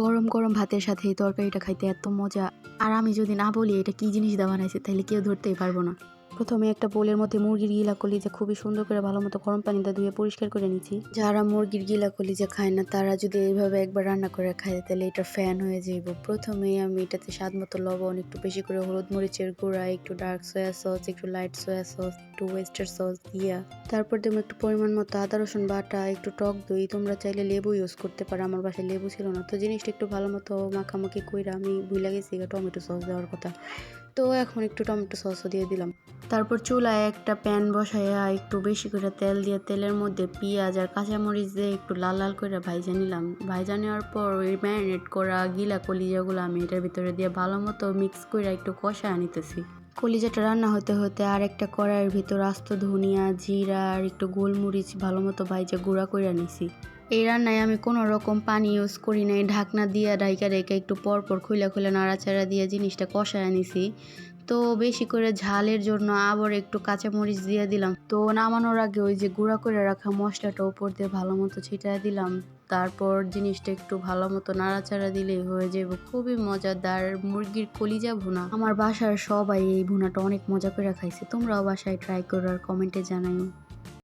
গরম, গরম ভাতের সাথে এই তরকারিটা খাইতে এত মজা। আর আমি যদি না বলি এটা কি জিনিস দিয়ে বানাইছে তাইলে কেউ ধরতেই পারবো না। প্রথমে একটা বোলের মধ্যে মুরগির গিলা কলিজা খুবই সুন্দর করে ভালোমতো গরম পানিতে ধুয়ে পরিষ্কার করে নিচ্ছি। যারা মুরগির গিলা কলিজা খায় না তারা যদি এইভাবে একবার রান্না করে খায় তাহলে এটা ফ্যান হয়ে যাইব। প্রথমেই আমি এটাতে স্বাদমতো লবণ, একটু বেশি করে হলুদ মরিচের গুঁড়া, একটু ডার্ক সয়া সস, একটু লাইট সয়া সস, একটু ওয়েস্টার সস দিয়া তারপর দেবো একটু পরিমাণ মতো আদা রসুন বাটা, একটু টক দই। তোমরা চাইলে লেবু ইউজ করতে পারো, আমার বাসায় লেবু ছিল না। তো জিনিসটা একটু ভালো মতো মাখামাখি কইরা আমি ভুলে গেছি টমেটো সস দেওয়ার কথা। তো এখন একটু টমেটো সসও দিয়ে দিলাম। তারপর চুলায় একটা প্যান বসাইয়া একটু বেশি করে তেল দিয়ে তেলের মধ্যে পেঁয়াজ আর কাঁচামরিচ দিয়ে একটু লাল লাল করে ভাইজা নিলাম। ভাইজা নেওয়ার পর ওই ম্যারিনেট করা গিলা কলিজাগুলো আমি এটার ভিতরে দিয়ে ভালো মতো মিক্স করে একটু কষায় নিতেছি। কলিজাটা রান্না হতে হতে আর একটা কড়াইয়ের ভিতর আস্ত ধনিয়া, জিরা আর একটু গোলমরিচ ভালো মতো ভাইজা গুঁড়া করে নিছি। এই রান্নায় আমি কোনো রকম পানি ইউজ করি নাই, ঢাকনা দিয়ে ঢাইকা রেখে একটু পরপর খুলে খুলে নাড়াচাড়া দিয়ে জিনিসটা কষায় নিছি। তো বেশি করে ঝালের জন্য আবার একটু কাঁচামরিচ দিয়ে দিলাম। তো নামানোর আগে ওই যে গুঁড়া করে রাখা মশলাটা উপর দিয়ে ভালো মতো ছিটায় দিলাম। তারপর জিনিসটা একটু ভালো মতো নাড়াচাড়া দিলেই হয়ে যাবে খুবই মজাদার মুরগির কলিজা ভুনা। আমার বাসার সবাই এই ভুনাটা অনেক মজা করে খাইছে। তোমরাও বাসায় ট্রাই করো আর কমেন্টে জানাইও।